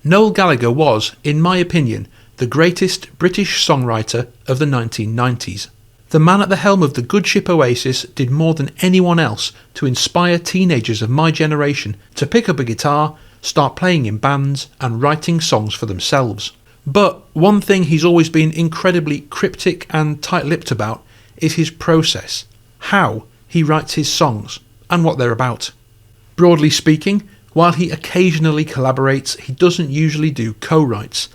Noel Gallagher was, in my opinion, the greatest British songwriter of the 1990s. The man at the helm of the good ship Oasis did more than anyone else to inspire teenagers of my generation to pick up a guitar, start playing in bands and writing songs for themselves. But one thing he's always been incredibly cryptic and tight-lipped about is his process, how he writes his songs and what they're about. Broadly speaking, while he occasionally collaborates, he doesn't usually do co-writes.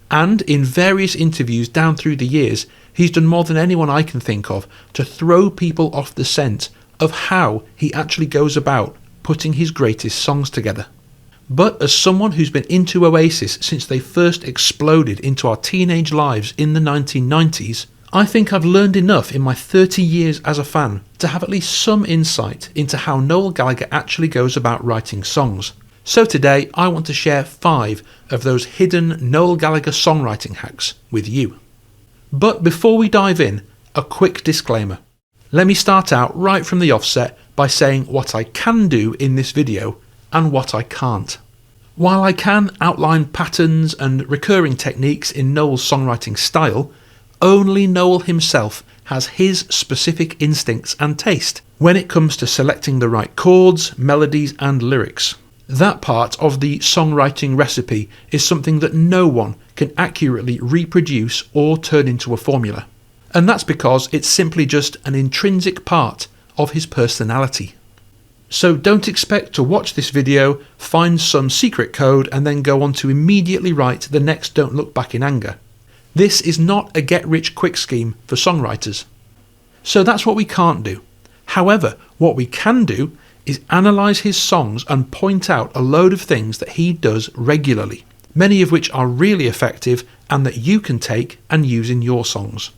And in various interviews down through the years, he's done more than anyone I can think of to throw people off the scent of how he actually goes about putting his greatest songs together. But as someone who's been into Oasis since they first exploded into our teenage lives in the 1990s, I think I've learned enough in my 30 years as a fan to have at least some insight into how Noel Gallagher actually goes about writing songs. So today I want to share 5 of those hidden Noel Gallagher songwriting hacks with you. But before we dive in, a quick disclaimer. Let me start out right from the offset by saying what I can do in this video and what I can't. While I can outline patterns and recurring techniques in Noel's songwriting style, only Noel himself has his specific instincts and taste when it comes to selecting the right chords, melodies and lyrics. That part of the songwriting recipe is something that no one can accurately reproduce or turn into a formula. And that's because it's simply just an intrinsic part of his personality. So don't expect to watch this video, find some secret code and then go on to immediately write the next Don't Look Back in Anger. This is not a get-rich-quick scheme for songwriters. So that's what we can't do. However, what we can do is analyse his songs and point out a load of things that he does regularly, many of which are really effective and that you can take and use in your songs.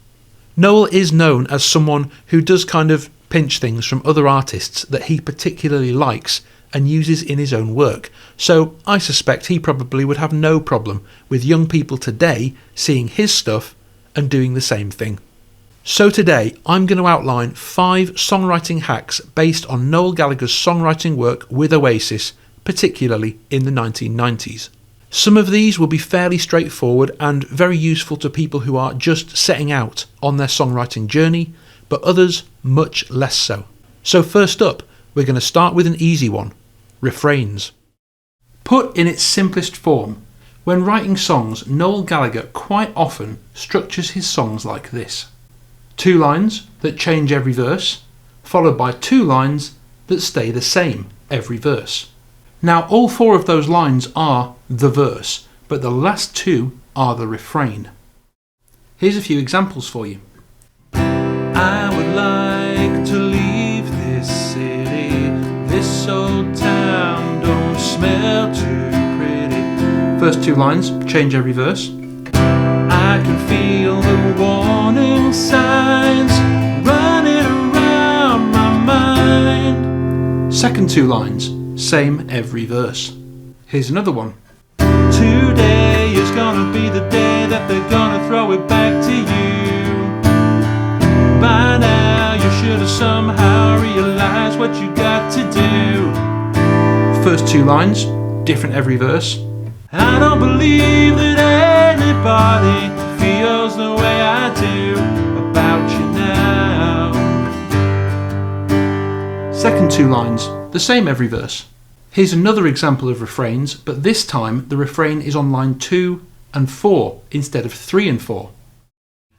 Noel is known as someone who does kind of pinch things from other artists that he particularly likes and uses in his own work, so I suspect he probably would have no problem with young people today seeing his stuff and doing the same thing. So today I'm going to outline 5 songwriting hacks based on Noel Gallagher's songwriting work with Oasis, particularly in the 1990s. Some of these will be fairly straightforward and very useful to people who are just setting out on their songwriting journey, but others much less so. So first up, we're going to start with an easy one: refrains. Put in its simplest form, when writing songs, Noel Gallagher quite often structures his songs like this: 2 lines that change every verse, followed by 2 lines that stay the same every verse. Now all 4 of those lines are the verse, but the last 2 are the refrain. Here's a few examples for you. I would like to leave this city, this old town don't smell too pretty. First 2 lines change every verse. I can feel the warning signs running around my mind. Second 2 lines, same every verse. Here's another one. Today is gonna be the day that they're gonna throw it back to you. By now you should have somehow realized what you got to do. First 2 lines, different every verse. I don't believe that anybody feels the way I do about you now. Second 2 lines, the same every verse. Here's another example of refrains, but this time the refrain is on line 2 and 4 instead of 3 and 4.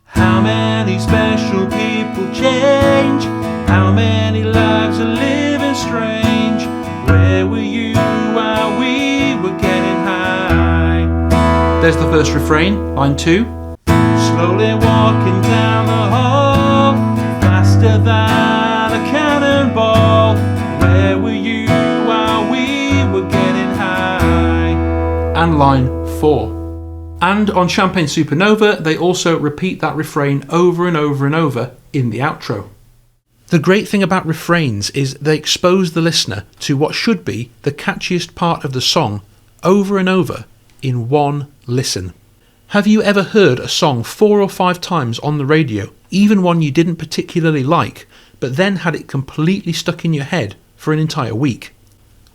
How many special people change? How many lives are living strange? Where were you while we were getting high? There's the first refrain, line 2. Slowly walking down the hall, faster than a cannonball. Where were you while we were getting high? And line 4. And on Champagne Supernova, they also repeat that refrain over and over and over in the outro. The great thing about refrains is they expose the listener to what should be the catchiest part of the song over and over in one listen. Have you ever heard a song 4 or 5 times on the radio, even one you didn't particularly like, but then had it completely stuck in your head for an entire week?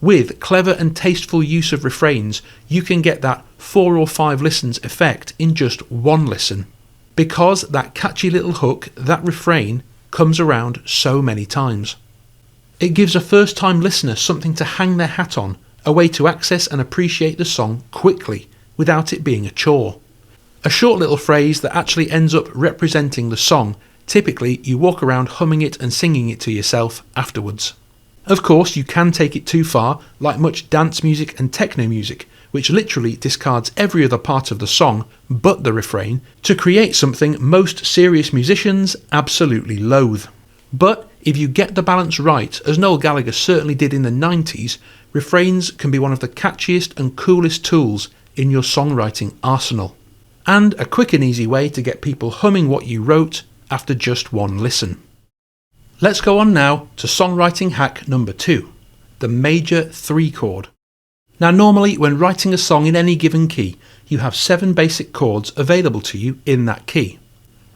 With clever and tasteful use of refrains, you can get that 4 or 5 listens effect in just one listen. Because that catchy little hook, that refrain, comes around so many times. It gives a first-time listener something to hang their hat on, a way to access and appreciate the song quickly, without it being a chore. A short little phrase that actually ends up representing the song. Typically, you walk around humming it and singing it to yourself afterwards. Of course, you can take it too far, like much dance music and techno music, which literally discards every other part of the song but the refrain to create something most serious musicians absolutely loathe. But if you get the balance right, as Noel Gallagher certainly did in the 90s, refrains can be one of the catchiest and coolest tools in your songwriting arsenal. And a quick and easy way to get people humming what you wrote after just one listen. Let's go on now to songwriting hack number 2, the major 3 chord. Now normally when writing a song in any given key, you have 7 basic chords available to you in that key.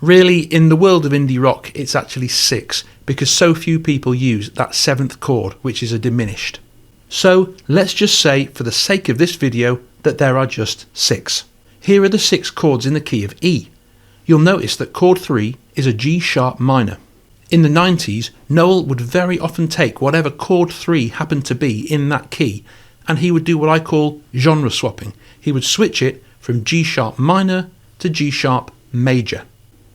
Really, in the world of indie rock, it's actually 6, because so few people use that 7th chord, which is a diminished. So let's just say, for the sake of this video, that there are just 6. Here are the 6 chords in the key of E. You'll notice that chord 3 is a G sharp minor. In the 90s, Noel would very often take whatever chord 3 happened to be in that key, and he would do what I call genre swapping. He would switch it from G sharp minor to G sharp major.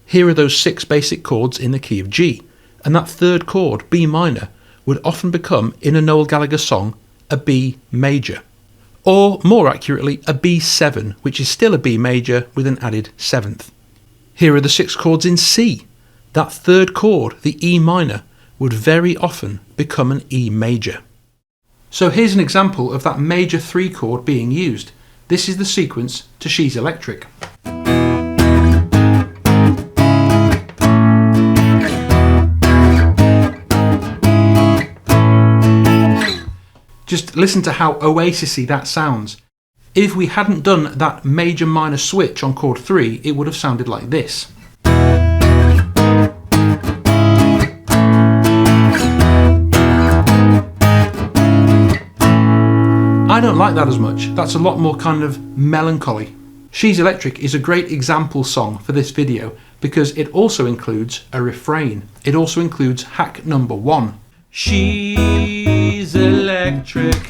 Here are those 6 basic chords in the key of G, and that 3rd chord, B minor, would often become, in a Noel Gallagher song, a B major. Or, more accurately, a B7, which is still a B major with an added 7th. Here are the 6 chords in C. That 3rd chord, the E minor, would very often become an E major. So here's an example of that major 3 chord being used. This is the sequence to She's Electric. Just listen to how Oasis-y that sounds. If we hadn't done that major minor switch on chord 3, it would have sounded like this. I don't like that as much. That's a lot more kind of melancholy. She's Electric is a great example song for this video because it also includes a refrain. It also includes hack number 1. She's electric,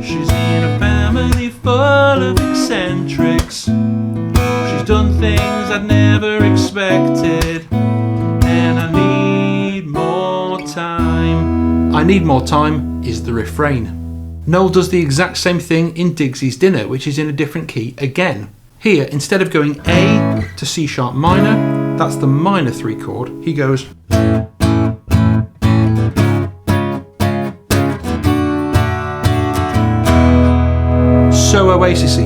she's in a family full of eccentrics. She's done things I'd never expected, and I need more time. I need more time is the refrain. Noel does the exact same thing in Digsy's Dinner, which is in a different key again. Here, instead of going A to C sharp minor, that's the minor 3 chord, he goes. So Oasis-y.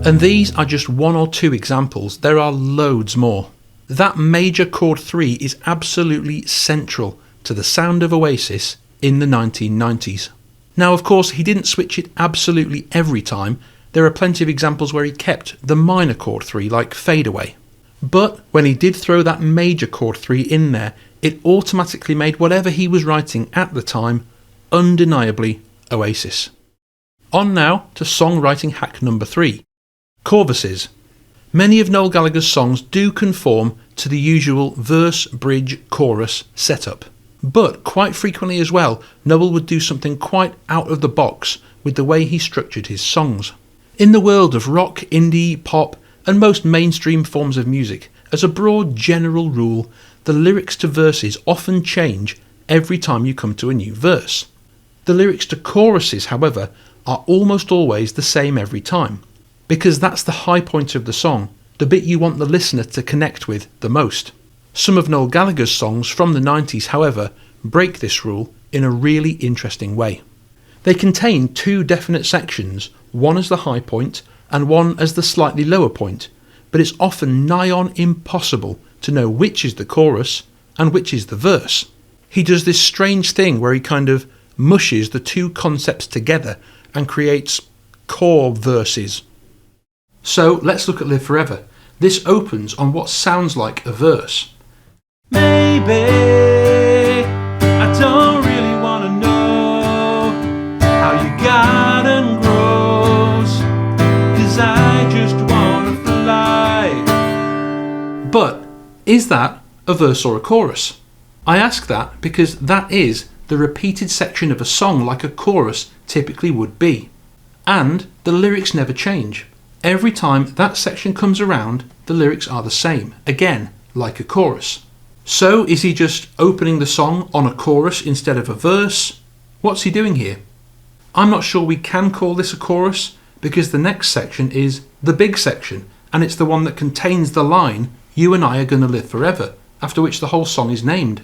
And these are just 1 or 2 examples. There are loads more. That major chord 3 is absolutely central to the sound of Oasis in the 1990s. Now, of course, he didn't switch it absolutely every time. There are plenty of examples where he kept the minor chord 3, like Fade Away. But when he did throw that major chord 3 in there, it automatically made whatever he was writing at the time undeniably Oasis. On now to songwriting hack number 3, Corves. Many of Noel Gallagher's songs do conform to the usual verse, bridge, chorus setup. But quite frequently as well, Noel would do something quite out of the box with the way he structured his songs. In the world of rock, indie, pop, and most mainstream forms of music, as a broad general rule, the lyrics to verses often change every time you come to a new verse. The lyrics to choruses, however, are almost always the same every time, because that's the high point of the song, the bit you want the listener to connect with the most. Some of Noel Gallagher's songs from the 90s, however, break this rule in a really interesting way. They contain 2 definite sections, one as the high point and one as the slightly lower point, but it's often nigh on impossible to know which is the chorus and which is the verse. He does this strange thing where he kind of mushes the 2 concepts together and creates core verses. So let's look at Live Forever. This opens on what sounds like a verse. Maybe I don't really want to know how your garden grows, 'cause But is that a verse or a chorus? I ask that because that is the repeated section of a song like a chorus typically would be. And the lyrics never change. Every time that section comes around, the lyrics are the same, again, like a chorus. So is he just opening the song on a chorus instead of a verse? What's he doing here? I'm not sure we can call this a chorus because the next section is the big section, and it's the one that contains the line, "You and I are gonna live forever," after which the whole song is named.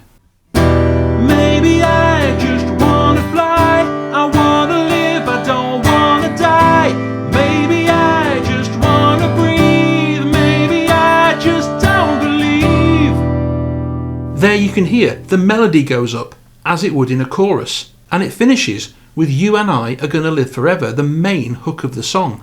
Maybe I just wanna fly, I wanna live, I don't wanna die. Maybe I just wanna breathe, maybe I just don't believe. There you can hear the melody goes up as it would in a chorus, and it finishes with "You and I are gonna live forever," the main hook of the song.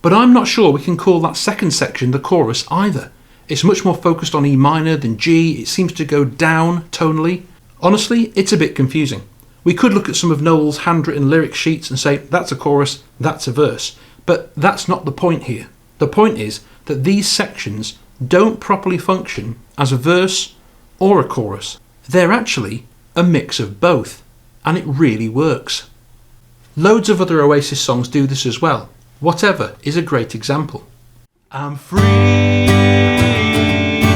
But I'm not sure we can call that second section the chorus either. It's much more focused on E minor than G, it seems to go down tonally. Honestly, it's a bit confusing. We could look at some of Noel's handwritten lyric sheets and say that's a chorus, that's a verse, but that's not the point here. The point is that these sections don't properly function as a verse or a chorus. They're actually a mix of both, and it really works. Loads of other Oasis songs do this as well. Whatever is a great example. I'm free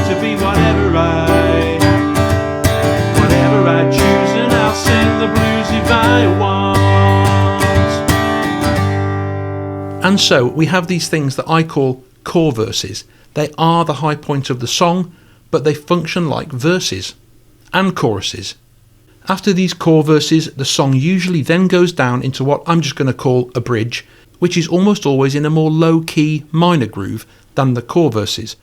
to be whatever I choose, and I'll sing the blues if I want. And so we have these things that I call core verses. They are the high point of the song, but they function like verses and choruses. After these core verses, the song usually then goes down into what I'm just going to call a bridge, which is almost always in a more low-key minor groove than the core verses.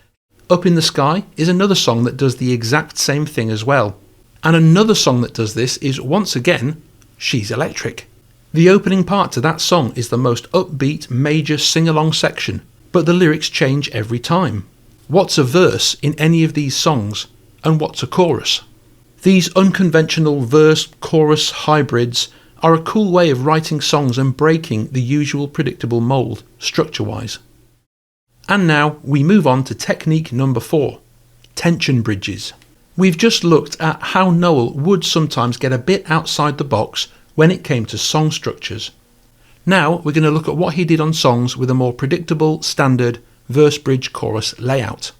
Up in the Sky is another song that does the exact same thing as well. And another song that does this is, once again, She's Electric. The opening part to that song is the most upbeat major sing-along section, but the lyrics change every time. What's a verse in any of these songs, and what's a chorus? These unconventional verse-chorus hybrids are a cool way of writing songs and breaking the usual predictable mould, structure-wise. And now we move on to technique number 4, tension bridges. We've just looked at how Noel would sometimes get a bit outside the box when it came to song structures. Now we're going to look at what he did on songs with a more predictable, standard verse-bridge-chorus layout.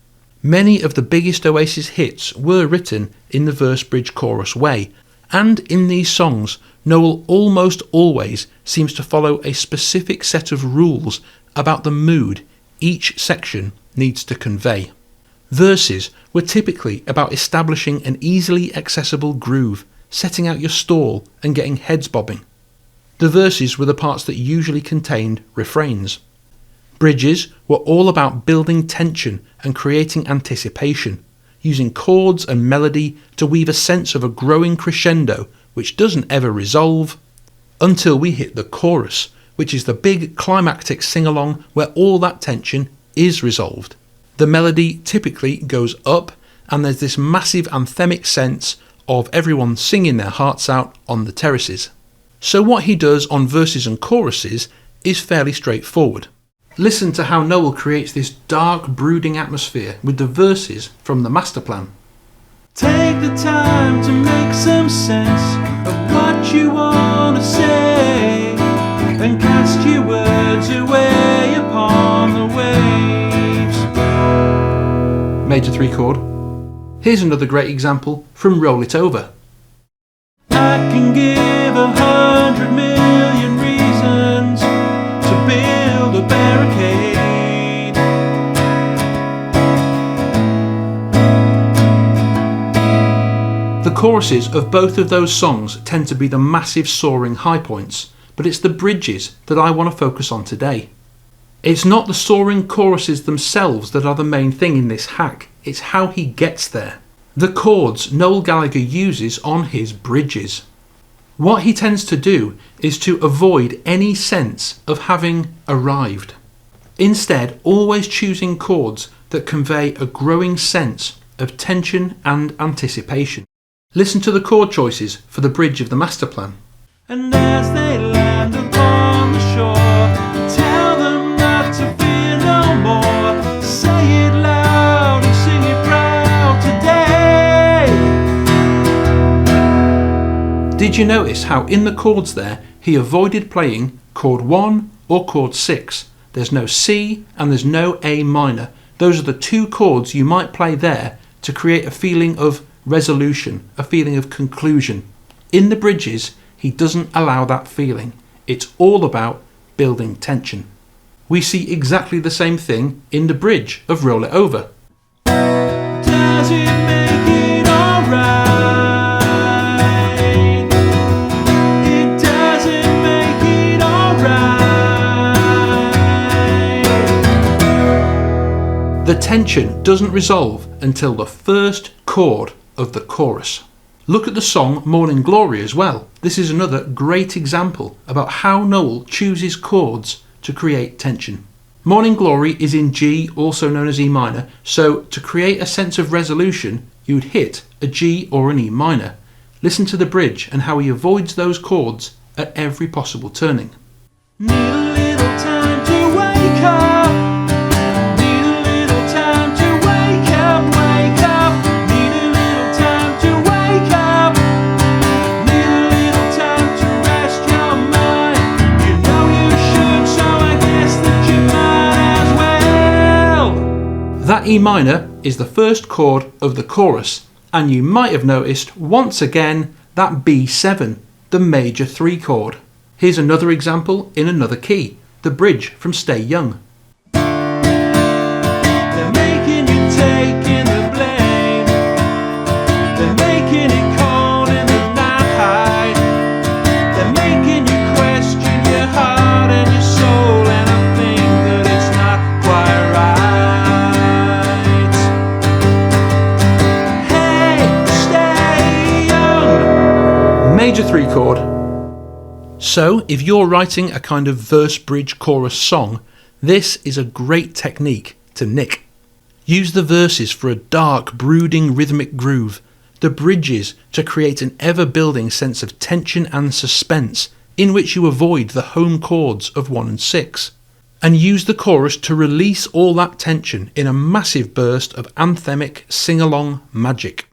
Many of the biggest Oasis hits were written in the verse-bridge-chorus way, and in these songs, Noel almost always seems to follow a specific set of rules about the mood each section needs to convey. Verses were typically about establishing an easily accessible groove, setting out your stall and getting heads bobbing. The verses were the parts that usually contained refrains. Bridges were all about building tension and creating anticipation, using chords and melody to weave a sense of a growing crescendo which doesn't ever resolve until we hit the chorus, which is the big climactic sing-along where all that tension is resolved. The melody typically goes up and there's this massive anthemic sense of everyone singing their hearts out on the terraces. So what he does on verses and choruses is fairly straightforward. Listen to how Noel creates this dark, brooding atmosphere with the verses from the master plan. Take the time to make some sense of what you want to say, and cast your words away upon the waves. Major 3 chord. Here's another great example from Roll It Over. I can give 100 million reasons to build a barricade. The choruses of both of those songs tend to be the massive soaring high points, but it's the bridges that I want to focus on today. It's not the soaring choruses themselves that are the main thing in this hack, it's how he gets there. The chords Noel Gallagher uses on his bridges. What he tends to do is to avoid any sense of having arrived. Instead, always choosing chords that convey a growing sense of tension and anticipation. Listen to the chord choices for the bridge of the master plan. And as they land upon the shore, tell them not to fear no more. Say it loud and sing it proud. Did you notice how in the chords there he avoided playing chord 1 or chord 6? There's no C and there's no A minor. Those are the two chords you might play there to create a feeling of resolution, a feeling of conclusion. In the bridges, he doesn't allow that feeling. It's all about building tension. We see exactly the same thing in the bridge of Roll It Over. Does it make it alright? It doesn't make it alright. The tension doesn't resolve until the first chord of the chorus. Look at the song Morning Glory as well. This is another great example about how Noel chooses chords to create tension. Morning Glory is in G, also known as E minor, so to create a sense of resolution, you'd hit a G or an E minor. Listen to the bridge and how he avoids those chords at every possible turning. Need a little time to wake up. Need a little time to wake up, wake up. Need a little time to wake up. Need a little time to rest your mind. You know you should, so I guess that you might as well. That E minor is the first chord of the chorus, and you might have noticed once again that B7, the major 3 chord. Here's another example in another key, the bridge from Stay Young. They're making you taking the blame. They're making it cold in the night. They're making you question your heart and your soul, and I think that it's not quite right. Hey, stay young. Major 3 chord. So, if you're writing a kind of verse, bridge, chorus song, this is a great technique to nick. Use the verses for a dark, brooding rhythmic groove, the bridges to create an ever-building sense of tension and suspense in which you avoid the home chords of 1 and 6, and use the chorus to release all that tension in a massive burst of anthemic sing-along magic.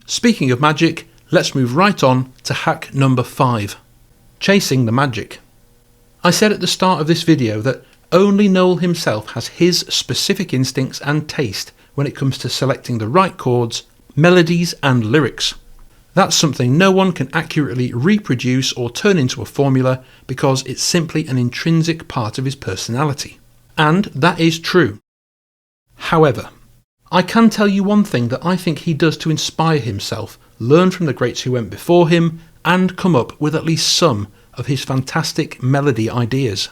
Speaking of magic, let's move right on to hack number 5. Chasing the magic. I said at the start of this video that only Noel himself has his specific instincts and taste when it comes to selecting the right chords, melodies and lyrics. That's something no one can accurately reproduce or turn into a formula because it's simply an intrinsic part of his personality. And that is true. However, I can tell you one thing that I think he does to inspire himself, learn from the greats who went before him, and come up with at least some of his fantastic melody ideas.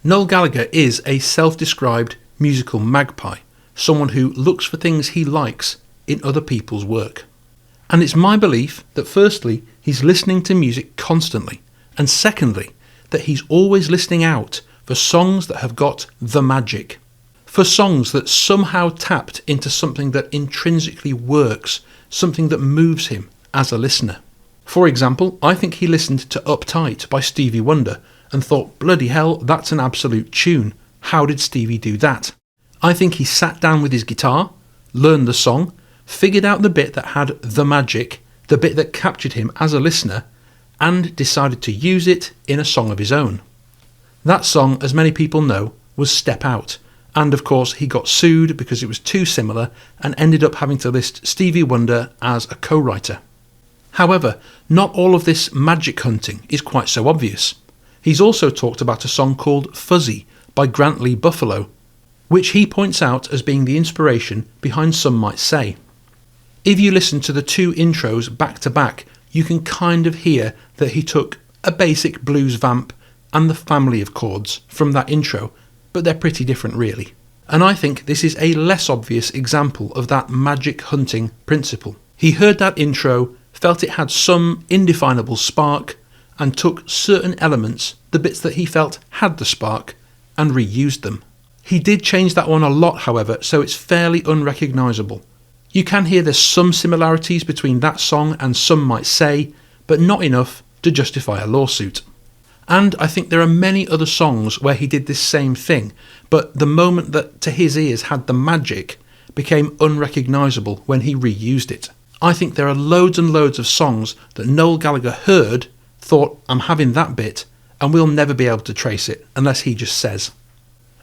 Noel Gallagher is a self-described musical magpie, someone who looks for things he likes in other people's work. And it's my belief that firstly, he's listening to music constantly, and secondly, that he's always listening out for songs that have got the magic, for songs that somehow tapped into something that intrinsically works, something that moves him as a listener. For example, I think he listened to Uptight by Stevie Wonder and thought, bloody hell, that's an absolute tune. How did Stevie do that? I think he sat down with his guitar, learned the song, figured out the bit that had the magic, the bit that captured him as a listener, and decided to use it in a song of his own. That song, as many people know, was Step Out, and of course he got sued because it was too similar and ended up having to list Stevie Wonder as a co-writer. However, not all of this magic hunting is quite so obvious. He's also talked about a song called Fuzzy by Grant Lee Buffalo, which he points out as being the inspiration behind Some Might Say. If you listen to the 2 intros back to back, you can kind of hear that he took a basic blues vamp and the family of chords from that intro, but they're pretty different really. And I think this is a less obvious example of that magic hunting principle. He heard that intro, felt it had some indefinable spark, and took certain elements, the bits that he felt had the spark, and reused them. He did change that one a lot, however, so it's fairly unrecognisable. You can hear there's some similarities between that song and Some Might Say, but not enough to justify a lawsuit. And I think there are many other songs where he did this same thing, but the moment that to his ears had the magic became unrecognisable when he reused it. I think there are loads and loads of songs that Noel Gallagher heard, thought, I'm having that bit, and we'll never be able to trace it unless he just says.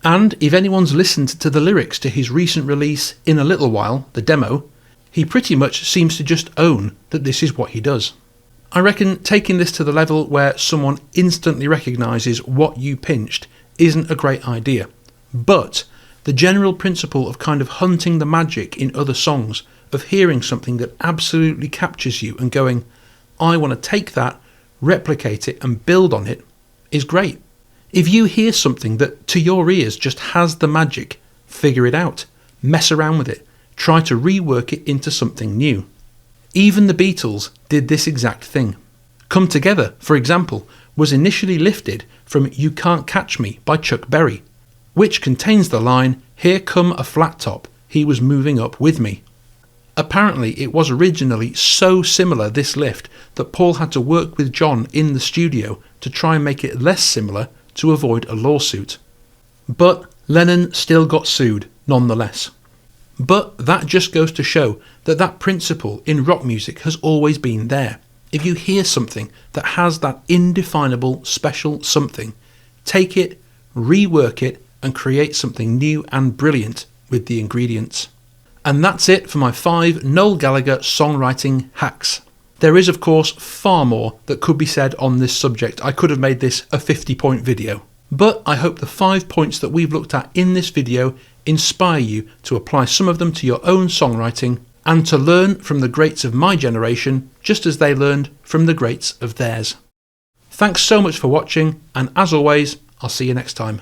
And if anyone's listened to the lyrics to his recent release In a Little While, the demo, he pretty much seems to just own that this is what he does. I reckon taking this to the level where someone instantly recognises what you pinched isn't a great idea, but the general principle of kind of hunting the magic in other songs, of hearing something that absolutely captures you and going, I want to take that, replicate it and build on it, is great. If you hear something that to your ears just has the magic, figure it out, mess around with it, try to rework it into something new. Even the Beatles did this exact thing. Come Together, for example, was initially lifted from You Can't Catch Me by Chuck Berry, which contains the line, Here come a flat top, he was moving up with me. Apparently it was originally so similar, this lift, that Paul had to work with John in the studio to try and make it less similar to avoid a lawsuit. But Lennon still got sued, nonetheless. But that just goes to show that that principle in rock music has always been there. If you hear something that has that indefinable special something, take it, rework it, and create something new and brilliant with the ingredients. And that's it for my 5 Noel Gallagher songwriting hacks. There is of course far more that could be said on this subject. I could have made this a 50-point video. But I hope the 5 points that we've looked at in this video inspire you to apply some of them to your own songwriting and to learn from the greats of my generation just as they learned from the greats of theirs. Thanks so much for watching, and as always, I'll see you next time.